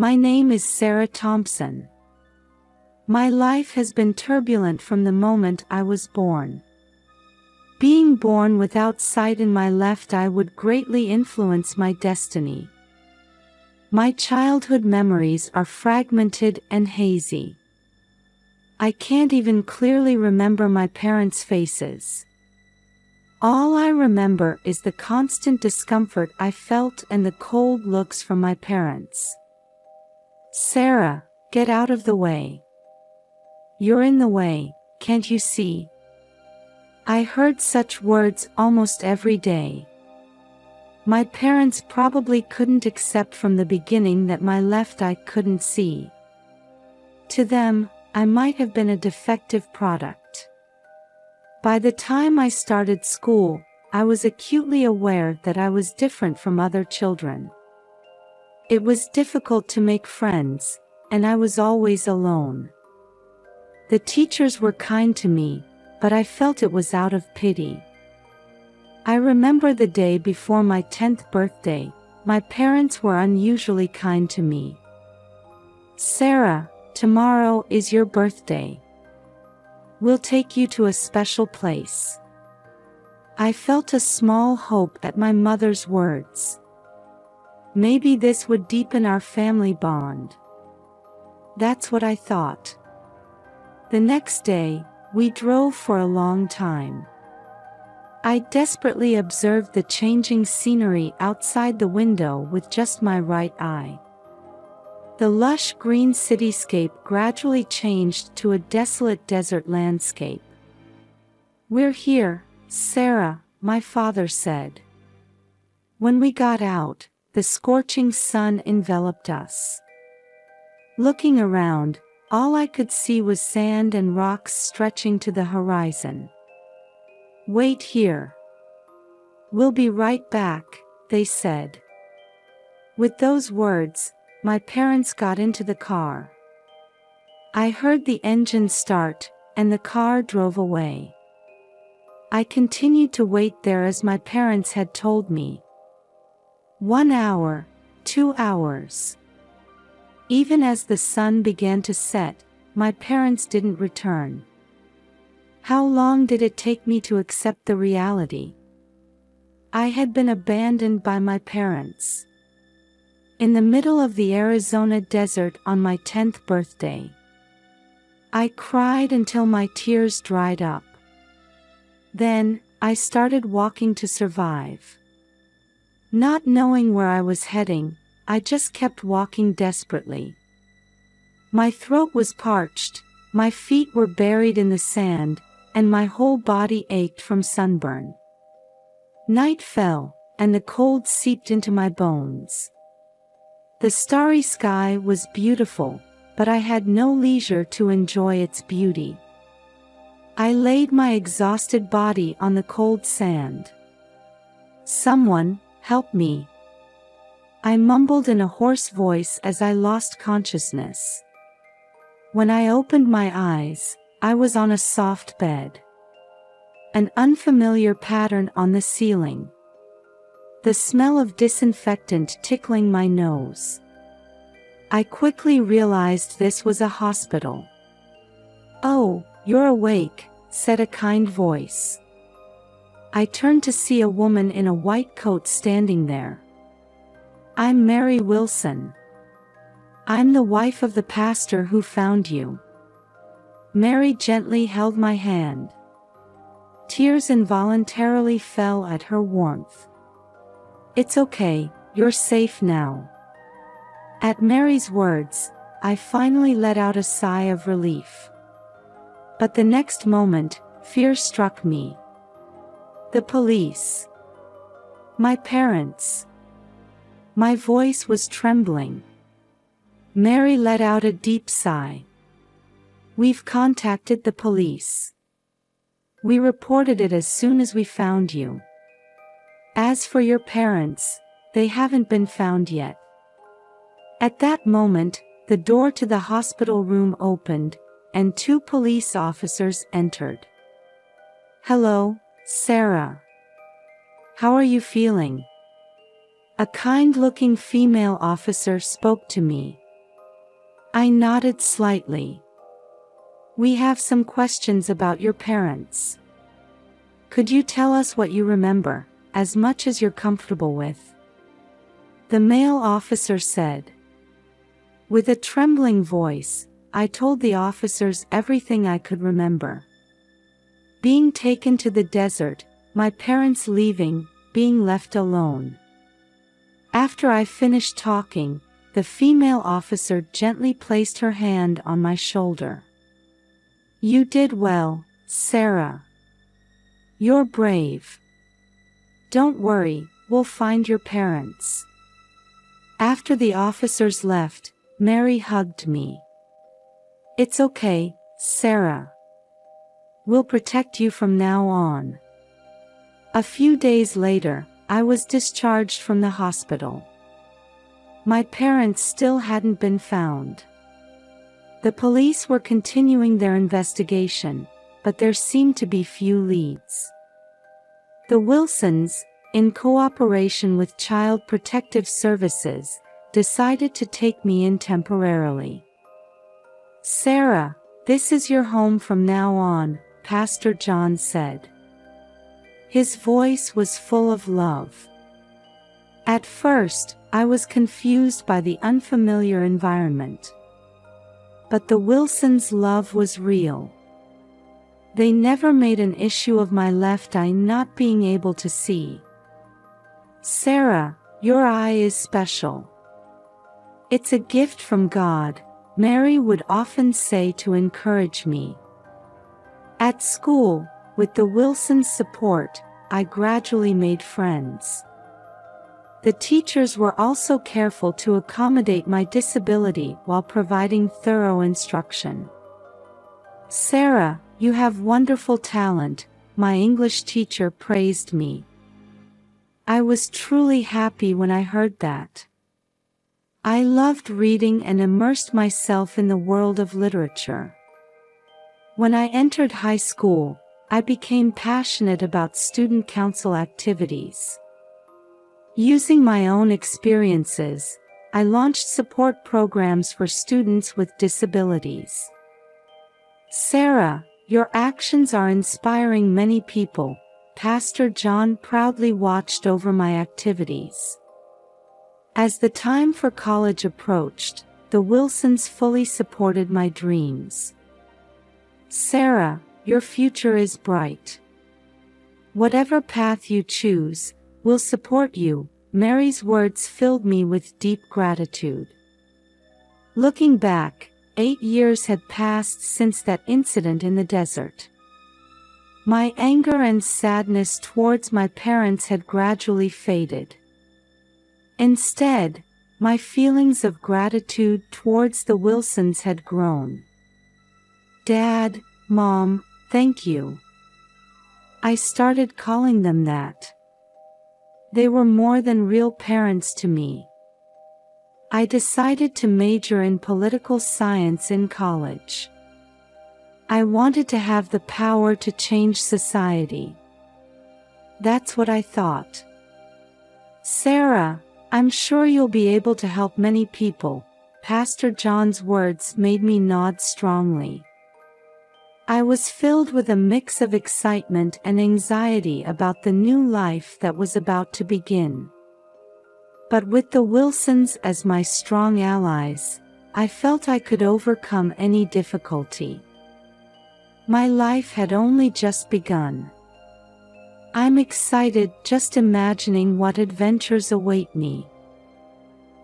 My name is Sarah Thompson. My life has been turbulent from the moment I was born. Being born without sight in my left eye would greatly influence my destiny. My childhood memories are fragmented and hazy. I can't even clearly remember my parents' faces. All I remember is the constant discomfort I felt and the cold looks from my parents. Sarah, get out of the way. You're in the way, can't you see? I heard such words almost every day. My parents probably couldn't accept from the beginning that my left eye couldn't see. To them, I might have been a defective product. By the time I started school, I was acutely aware that I was different from other children. It was difficult to make friends, and I was always alone. The teachers were kind to me, but I felt it was out of pity. I remember the day before my 10th birthday, my parents were unusually kind to me. Sarah, tomorrow is your birthday. We'll take you to a special place. I felt a small hope at my mother's words. Maybe this would deepen our family bond. That's what I thought. The next day, we drove for a long time. I desperately observed the changing scenery outside the window with just my right eye. The lush green cityscape gradually changed to a desolate desert landscape. "We're here, Sarah," my father said. When we got out, the scorching sun enveloped us. Looking around, all I could see was sand and rocks stretching to the horizon. "Wait here. We'll be right back," they said. With those words, my parents got into the car. I heard the engine start, and the car drove away. I continued to wait there as my parents had told me. 1 hour, 2 hours. Even as the sun began to set, my parents didn't return. How long did it take me to accept the reality? I had been abandoned by my parents. In the middle of the Arizona desert on my 10th birthday. I cried until my tears dried up. Then, I started walking to survive. Not knowing where I was heading, I just kept walking desperately. My throat was parched, my feet were buried in the sand, and my whole body ached from sunburn. Night fell, and the cold seeped into my bones. The starry sky was beautiful, but I had no leisure to enjoy its beauty. I laid my exhausted body on the cold sand. "Someone, help me," I mumbled in a hoarse voice as I lost consciousness. When I opened my eyes, I was on a soft bed. An unfamiliar pattern on the ceiling. The smell of disinfectant tickling my nose. I quickly realized this was a hospital. "Oh, you're awake," said a kind voice. I turned to see a woman in a white coat standing there. "I'm Mary Wilson. I'm the wife of the pastor who found you." Mary gently held my hand. Tears involuntarily fell at her warmth. "It's okay, you're safe now." At Mary's words, I finally let out a sigh of relief. But the next moment, fear struck me. The police. My parents. My voice was trembling. Mary let out a deep sigh. "We've contacted the police. We reported it as soon as we found you. As for your parents, they haven't been found yet." At that moment, the door to the hospital room opened, and 2 police officers entered. "Hello, Sarah. How are you feeling?" A kind-looking female officer spoke to me. I nodded slightly. We have some questions about your parents. Could you tell us what you remember, as much as you're comfortable with? The male officer said. With a trembling voice, I told the officers everything I could remember. Being taken to the desert, my parents leaving, being left alone. After I finished talking, the female officer gently placed her hand on my shoulder. You did well, Sarah. You're brave. Don't worry, we'll find your parents. After the officers left, Mary hugged me. It's okay, Sarah. We'll protect you from now on. A few days later, I was discharged from the hospital. My parents still hadn't been found. The police were continuing their investigation, but there seemed to be few leads. The Wilsons, in cooperation with Child Protective Services, decided to take me in temporarily. Sarah, this is your home from now on, Pastor John said. His voice was full of love. At first, I was confused by the unfamiliar environment. But the Wilsons' love was real. They never made an issue of my left eye not being able to see. Sarah, your eye is special. It's a gift from God, Mary would often say to encourage me. At school, with the Wilsons' support, I gradually made friends. The teachers were also careful to accommodate my disability while providing thorough instruction. Sarah, you have wonderful talent, my English teacher praised me. I was truly happy when I heard that. I loved reading and immersed myself in the world of literature. When I entered high school, I became passionate about student council activities. Using my own experiences, I launched support programs for students with disabilities. Sarah, your actions are inspiring many people, Pastor John proudly watched over my activities. As the time for college approached, the Wilsons fully supported my dreams. Sarah, your future is bright. Whatever path you choose, we'll support you, Mary's words filled me with deep gratitude. Looking back, 8 years had passed since that incident in the desert. My anger and sadness towards my parents had gradually faded. Instead, my feelings of gratitude towards the Wilsons had grown. Dad, Mom, thank you. I started calling them that. They were more than real parents to me. I decided to major in political science in college. I wanted to have the power to change society. That's what I thought. Sarah, I'm sure you'll be able to help many people. Pastor John's words made me nod strongly. I was filled with a mix of excitement and anxiety about the new life that was about to begin. But with the Wilsons as my strong allies, I felt I could overcome any difficulty. My life had only just begun. I'm excited just imagining what adventures await me.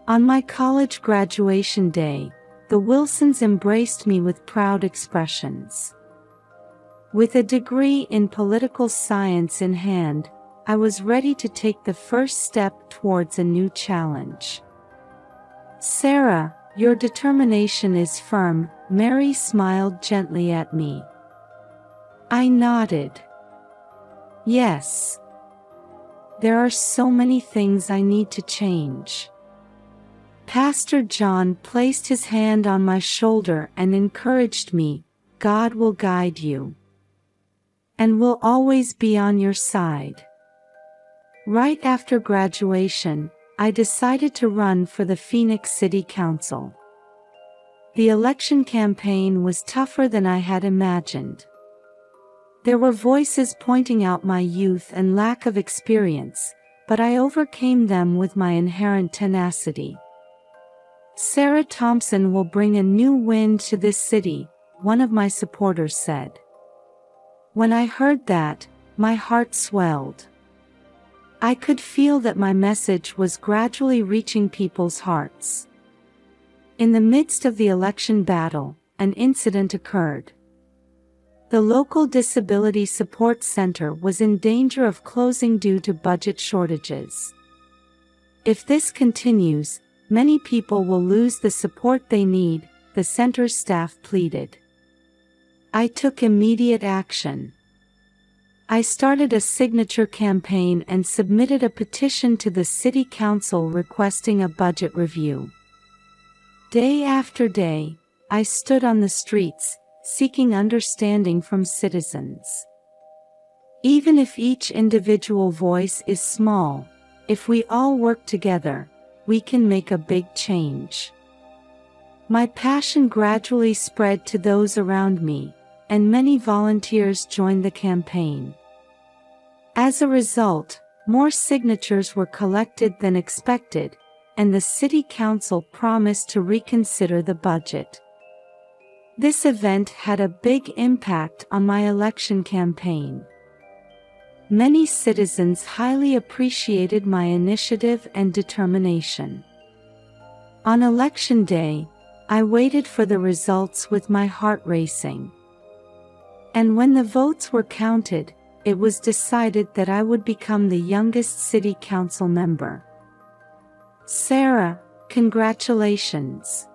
On my college graduation day, the Wilsons embraced me with proud expressions. With a degree in political science in hand, I was ready to take the first step towards a new challenge. Sarah, your determination is firm, Mary smiled gently at me. I nodded. Yes. There are so many things I need to change. Pastor John placed his hand on my shoulder and encouraged me, God will guide you. And will always be on your side. Right after graduation, I decided to run for the Phoenix City Council. The election campaign was tougher than I had imagined. There were voices pointing out my youth and lack of experience, but I overcame them with my inherent tenacity. "Sarah Thompson will bring a new wind to this city," one of my supporters said. When I heard that, my heart swelled. I could feel that my message was gradually reaching people's hearts. In the midst of the election battle, an incident occurred. The local disability support center was in danger of closing due to budget shortages. "If this continues, many people will lose the support they need," the center's staff pleaded. I took immediate action. I started a signature campaign and submitted a petition to the city council requesting a budget review. Day after day, I stood on the streets, seeking understanding from citizens. Even if each individual voice is small, if we all work together, we can make a big change. My passion gradually spread to those around me, and many volunteers joined the campaign. As a result, more signatures were collected than expected, and the city council promised to reconsider the budget. This event had a big impact on my election campaign. Many citizens highly appreciated my initiative and determination. On election day, I waited for the results with my heart racing. And when the votes were counted, it was decided that I would become the youngest city council member. "Sarah, congratulations."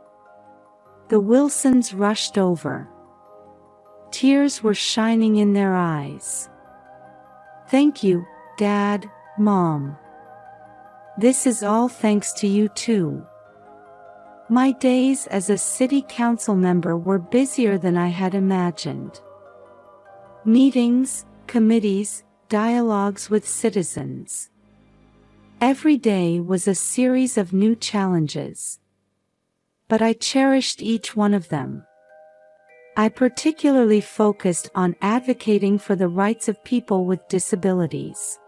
The Wilsons rushed over. Tears were shining in their eyes. "Thank you, Dad, Mom. This is all thanks to you too." My days as a city council member were busier than I had imagined. Meetings, committees, dialogues with citizens. Every day was a series of new challenges. But I cherished each one of them. I particularly focused on advocating for the rights of people with disabilities.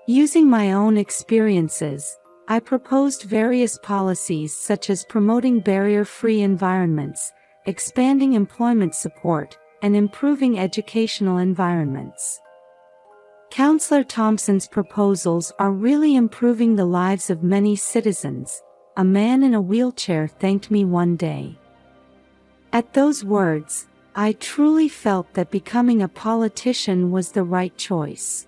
Using my own experiences, I proposed various policies such as promoting barrier-free environments, expanding employment support, and improving educational environments. Councillor Thompson's proposals are really improving the lives of many citizens, a man in a wheelchair thanked me one day. At those words, I truly felt that becoming a politician was the right choice.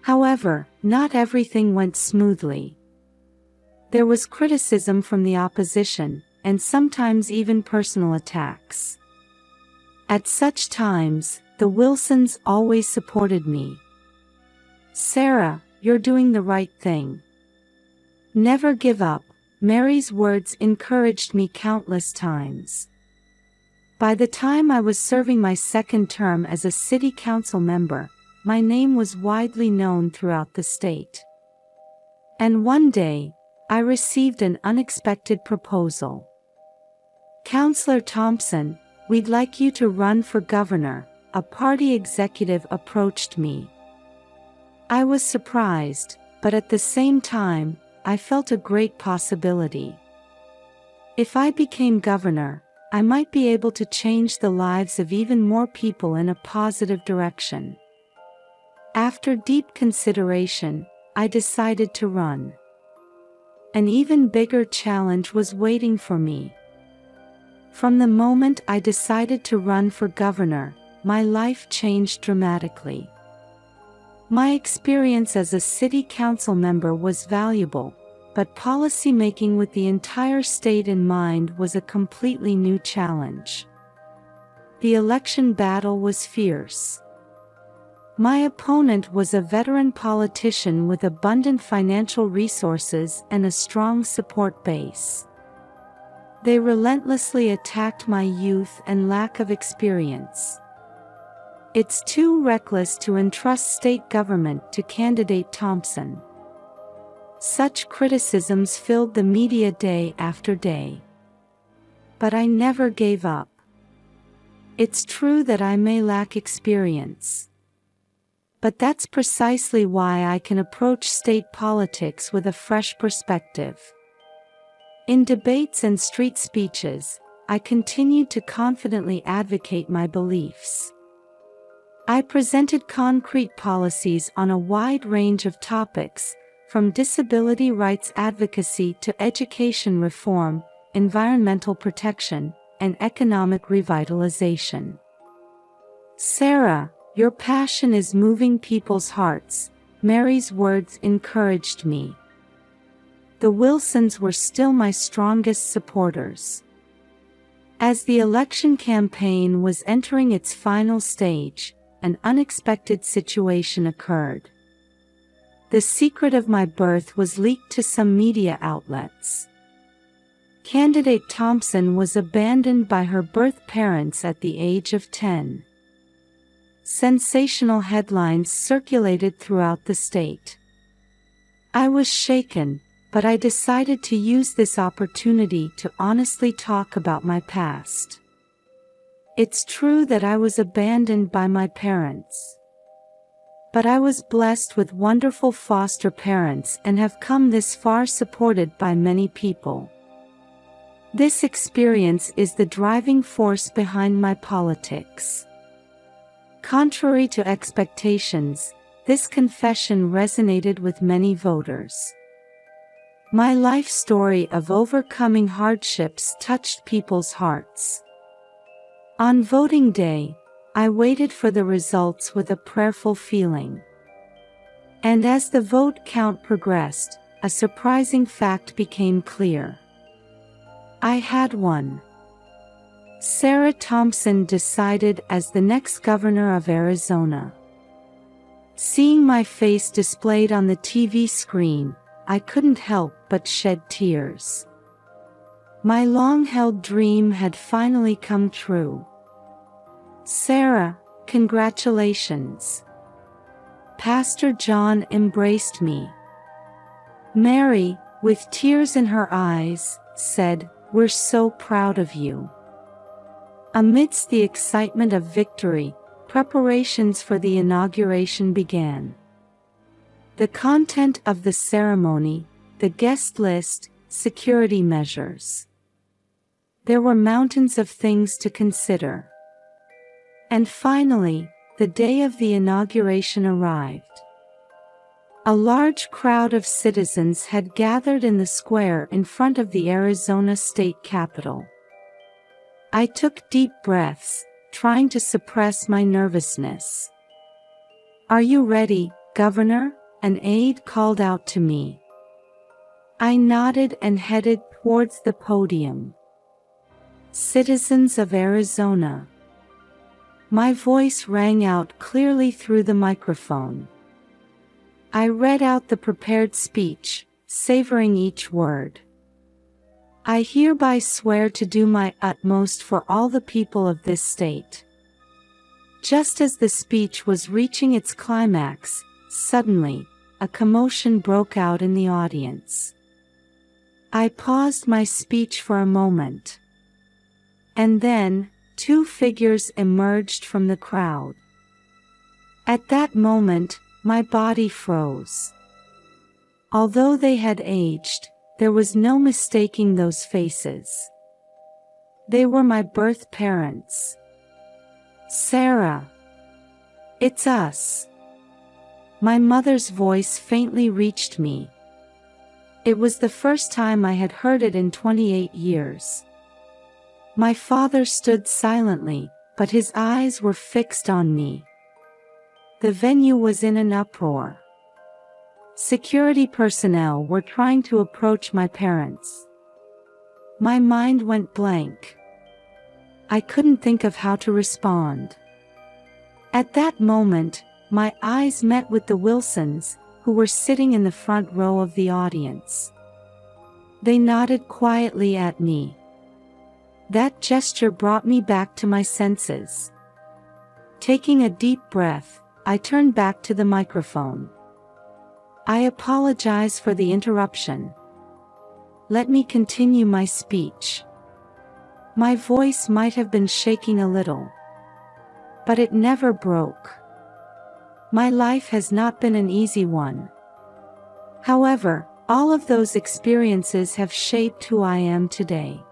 However, not everything went smoothly. There was criticism from the opposition, and sometimes even personal attacks. At such times, the Wilsons always supported me. "Sarah, you're doing the right thing. Never give up." Mary's words encouraged me countless times. By the time I was serving my second term as a city council member, my name was widely known throughout the state. And one day, I received an unexpected proposal. "Councillor Thompson, we'd like you to run for governor," a party executive approached me. I was surprised, but at the same time, I felt a great possibility. If I became governor, I might be able to change the lives of even more people in a positive direction. After deep consideration, I decided to run. An even bigger challenge was waiting for me. From the moment I decided to run for governor, my life changed dramatically. My experience as a city council member was valuable, but policy-making with the entire state in mind was a completely new challenge. The election battle was fierce. My opponent was a veteran politician with abundant financial resources and a strong support base. They relentlessly attacked my youth and lack of experience. "It's too reckless to entrust state government to candidate Thompson." Such criticisms filled the media day after day. but I never gave up. It's true that I may lack experience, but that's precisely why I can approach state politics with a fresh perspective. In debates and street speeches, I continued to confidently advocate my beliefs. I presented concrete policies on a wide range of topics, from disability rights advocacy to education reform, environmental protection, and economic revitalization. "Sarah, your passion is moving people's hearts," Mary's words encouraged me. The Wilsons were still my strongest supporters. As the election campaign was entering its final stage, an unexpected situation occurred. The secret of my birth was leaked to some media outlets. Candidate Thompson was abandoned by her birth parents at the age of 10. Sensational headlines circulated throughout the state. I was shaken, but I decided to use this opportunity to honestly talk about my past. It's true that I was abandoned by my parents, but I was blessed with wonderful foster parents and have come this far supported by many people. This experience is the driving force behind my politics. Contrary to expectations, this confession resonated with many voters. My life story of overcoming hardships touched people's hearts. On voting day, I waited for the results with a prayerful feeling. And as the vote count progressed, a surprising fact became clear. I had won. Sarah Thompson decided as the next governor of Arizona. Seeing my face displayed on the TV screen, I couldn't help but shed tears. My long-held dream had finally come true. "Sarah, congratulations." Pastor John embraced me. Mary, with tears in her eyes, said, "We're so proud of you." Amidst the excitement of victory, preparations for the inauguration began. The content of the ceremony, the guest list, security measures. There were mountains of things to consider. And finally, the day of the inauguration arrived. A large crowd of citizens had gathered in the square in front of the Arizona State Capitol. I took deep breaths, trying to suppress my nervousness. "Are you ready, Governor?" an aide called out to me. I nodded and headed towards the podium. "Citizens of Arizona." My voice rang out clearly through the microphone. I read out the prepared speech, savoring each word. "I hereby swear to do my utmost for all the people of this state." Just as the speech was reaching its climax, suddenly, a commotion broke out in the audience. I paused my speech for a moment. And then, two figures emerged from the crowd. At that moment, my body froze. Although they had aged, there was no mistaking those faces. They were my birth parents. "Sarah, it's us." My mother's voice faintly reached me. It was the first time I had heard it in 28 years. My father stood silently, but his eyes were fixed on me. The venue was in an uproar. Security personnel were trying to approach my parents. My mind went blank. I couldn't think of how to respond. At that moment, my eyes met with the Wilsons, who were sitting in the front row of the audience. They nodded quietly at me. That gesture brought me back to my senses. Taking a deep breath, I turned back to the microphone. "I apologize for the interruption. Let me continue my speech. My voice might have been shaking a little, but it never broke. My life has not been an easy one. However, all of those experiences have shaped who I am today.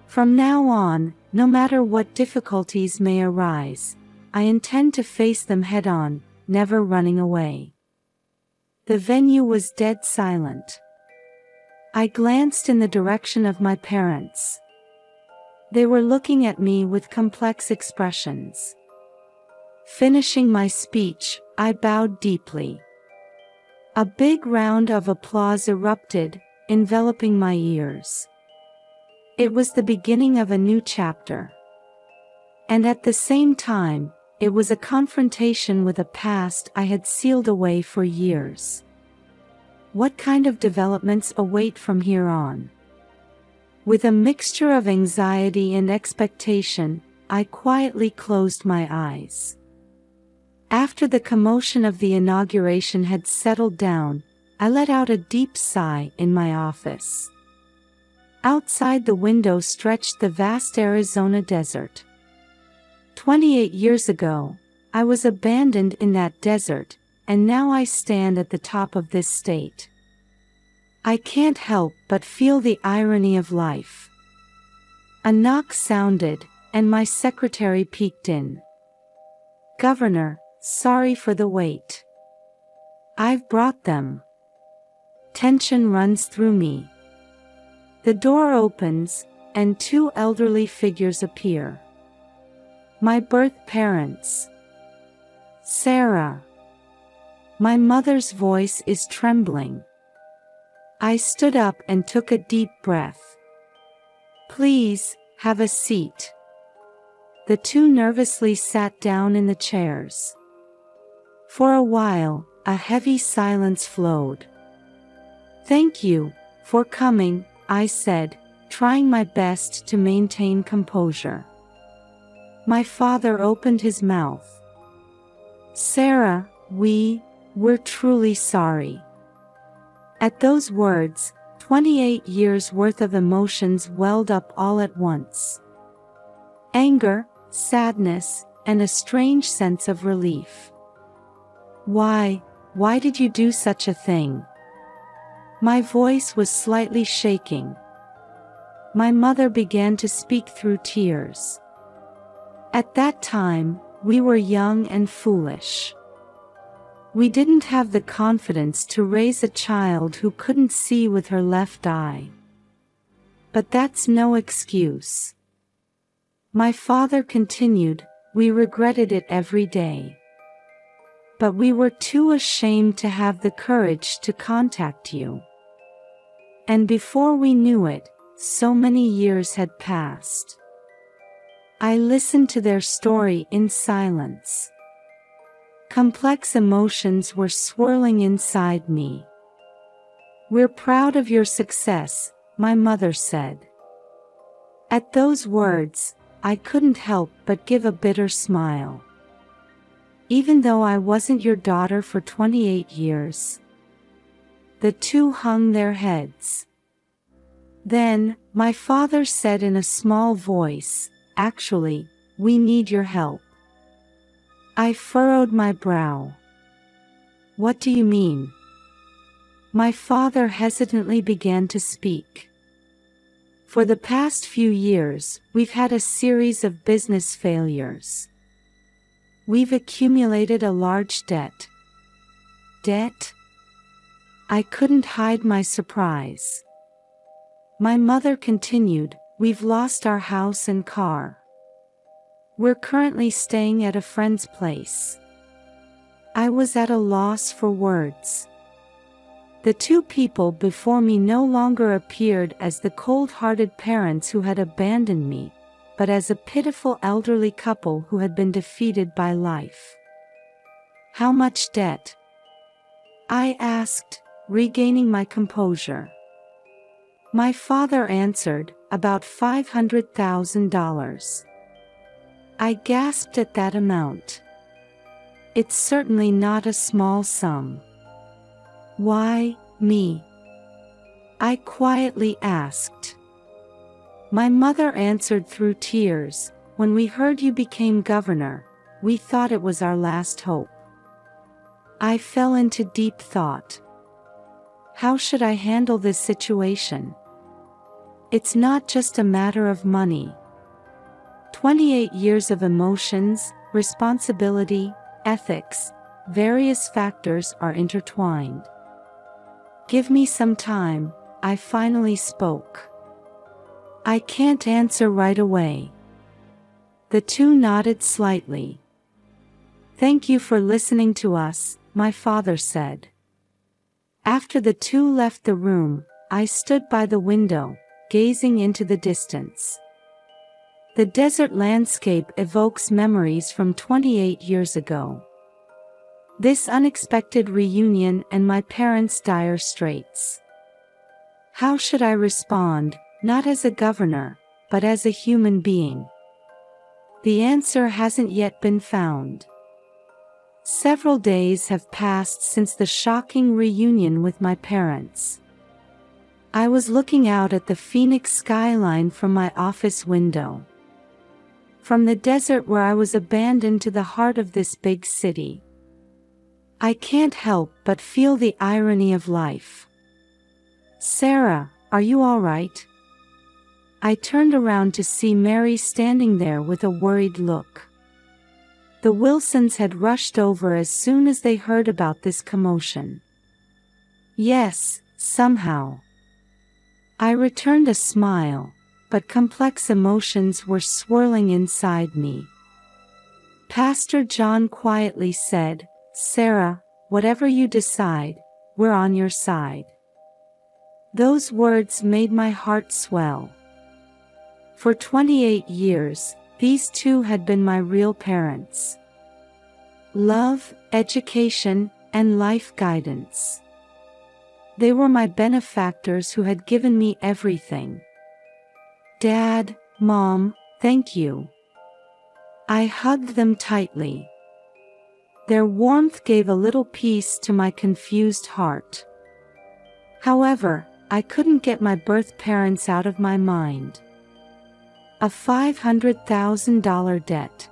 From now on, no matter what difficulties may arise, I intend to face them head-on, never running away. The venue was dead silent. I glanced in the direction of my parents. They were looking at me with complex expressions. Finishing my speech, I bowed deeply. A big round of applause erupted, enveloping my ears. It was the beginning of a new chapter. And at the same time, it was a confrontation with a past I had sealed away for years. What kind of developments await from here on? With a mixture of anxiety and expectation, I quietly closed my eyes. After the commotion of the inauguration had settled down, I let out a deep sigh in my office. Outside the window stretched the vast Arizona desert. 28 years ago, I was abandoned in that desert, and now I stand at the top of this state. I can't help but feel the irony of life. A knock sounded, and my secretary peeked in. "Governor, sorry for the wait. I've brought them." Tension runs through me. The door opens, and two elderly figures appear. My birth parents. "Sarah." My mother's voice is trembling. I stood up and took a deep breath. "Please, have a seat." The two nervously sat down in the chairs. For a while, a heavy silence flowed. "Thank you for coming," I said, trying my best to maintain composure. My father opened his mouth. "Sarah, we're truly sorry." At those words, 28 years' worth of emotions welled up all at once. Anger, sadness, and a strange sense of relief. Why did you do such a thing?" My voice was slightly shaking. My mother began to speak through tears. "At that time, we were young and foolish. We didn't have the confidence to raise a child who couldn't see with her left eye. But that's no excuse." My father continued, "We regretted it every day. But we were too ashamed to have the courage to contact you. And before we knew it, so many years had passed." I listened to their story in silence. Complex emotions were swirling inside me. "We're proud of your success," my mother said. At those words, I couldn't help but give a bitter smile. Even though I wasn't your daughter for 28 years. The two hung their heads. Then, my father said in a small voice, "Actually, we need your help." I furrowed my brow. "What do you mean?" My father hesitantly began to speak. "For the past few years, we've had a series of business failures. We've accumulated a large debt." "Debt?" I couldn't hide my surprise. My mother continued, "We've lost our house and car. We're currently staying at a friend's place." I was at a loss for words. The two people before me no longer appeared as the cold-hearted parents who had abandoned me, but as a pitiful elderly couple who had been defeated by life. "How much debt?" I asked, regaining my composure. My father answered, "About $500,000. I gasped at that amount. It's certainly not a small sum. "Why, me?" I quietly asked. My mother answered through tears, "When we heard you became governor, we thought it was our last hope." I fell into deep thought. How should I handle this situation? It's not just a matter of money. 28 years of emotions, responsibility, ethics, various factors are intertwined. "Give me some time," I finally spoke. "I can't answer right away." The two nodded slightly. "Thank you for listening to us," my father said. After the two left the room, I stood by the window, gazing into the distance. The desert landscape evokes memories from 28 years ago. This unexpected reunion and my parents' dire straits. How should I respond, not as a governor, but as a human being? The answer hasn't yet been found. Several days have passed since the shocking reunion with my parents. I was looking out at the Phoenix skyline from my office window. From the desert where I was abandoned to the heart of this big city. I can't help but feel the irony of life. "Sarah, are you all right?" I turned around to see Mary standing there with a worried look. The Wilsons had rushed over as soon as they heard about this commotion. "Yes, somehow." I returned a smile, but complex emotions were swirling inside me. Pastor John quietly said, "Sarah, whatever you decide, we're on your side." Those words made my heart swell. For 28 years, these two had been my real parents. Love, education, and life guidance. They were my benefactors who had given me everything. "Dad, Mom, thank you." I hugged them tightly. Their warmth gave a little peace to my confused heart. However, I couldn't get my birth parents out of my mind. A $500,000 debt.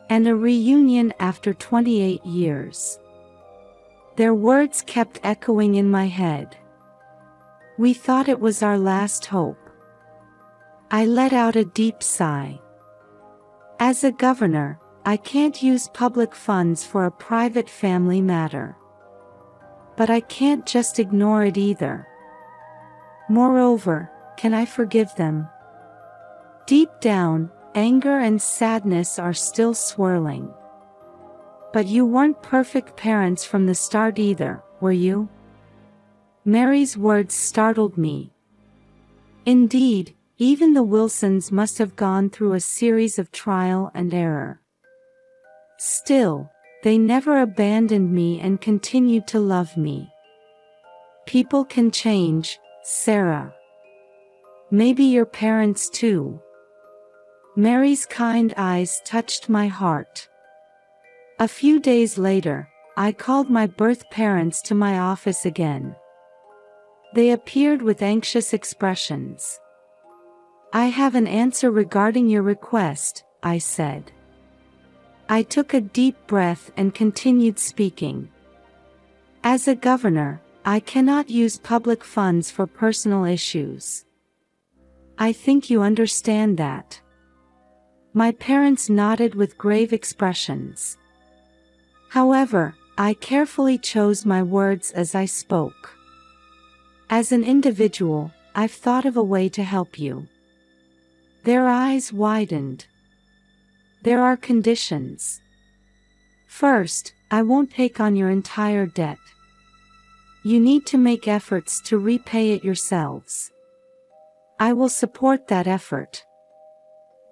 And a reunion after 28 years. Their words kept echoing in my head. "We thought it was our last hope." I let out a deep sigh. As a governor, I can't use public funds for a private family matter. But I can't just ignore it either. Moreover, can I forgive them? Deep down, anger and sadness are still swirling. "But you weren't perfect parents from the start either, were you?" Mary's words startled me. Indeed, even the Wilsons must have gone through a series of trial and error. Still, they never abandoned me and continued to love me. People can change, Sarah. Maybe your parents too. Mary's kind eyes touched my heart. A few days later, I called my birth parents to my office again. They appeared with anxious expressions. "I have an answer regarding your request," I said. I took a deep breath and continued speaking. "As a governor, I cannot use public funds for personal issues. I think you understand that." My parents nodded with grave expressions. However, I carefully chose my words as I spoke. "As an individual, I've thought of a way to help you." Their eyes widened. "There are conditions. First, I won't take on your entire debt. You need to make efforts to repay it yourselves. I will support that effort."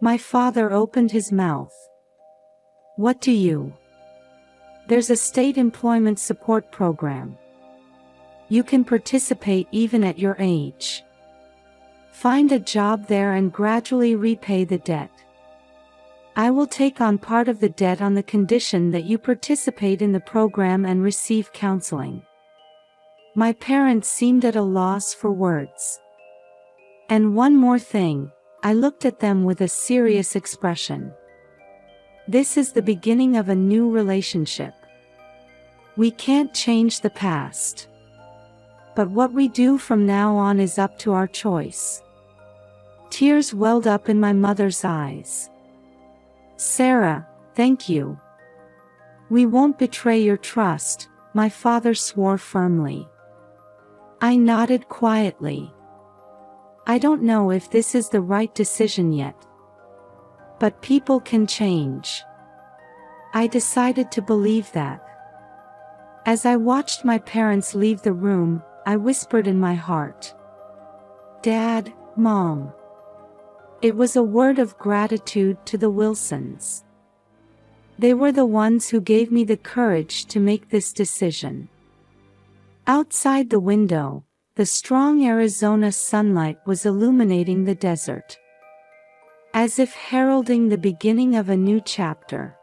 My father opened his mouth. "What do you?" "There's a state employment support program. You can participate even at your age. Find a job there and gradually repay the debt. I will take on part of the debt on the condition that you participate in the program and receive counseling." My parents seemed at a loss for words. And one more thing, I looked at them with a serious expression. This is the beginning of a new relationship. We can't change the past. But what we do from now on is up to our choice. Tears welled up in my mother's eyes. Sarah, thank you. We won't betray your trust, my father swore firmly. I nodded quietly. I don't know if this is the right decision yet. But people can change. I decided to believe that. As I watched my parents leave the room, I whispered in my heart. Dad, Mom. It was a word of gratitude to the Wilsons. They were the ones who gave me the courage to make this decision. Outside the window, the strong Arizona sunlight was illuminating the desert, as if heralding the beginning of a new chapter.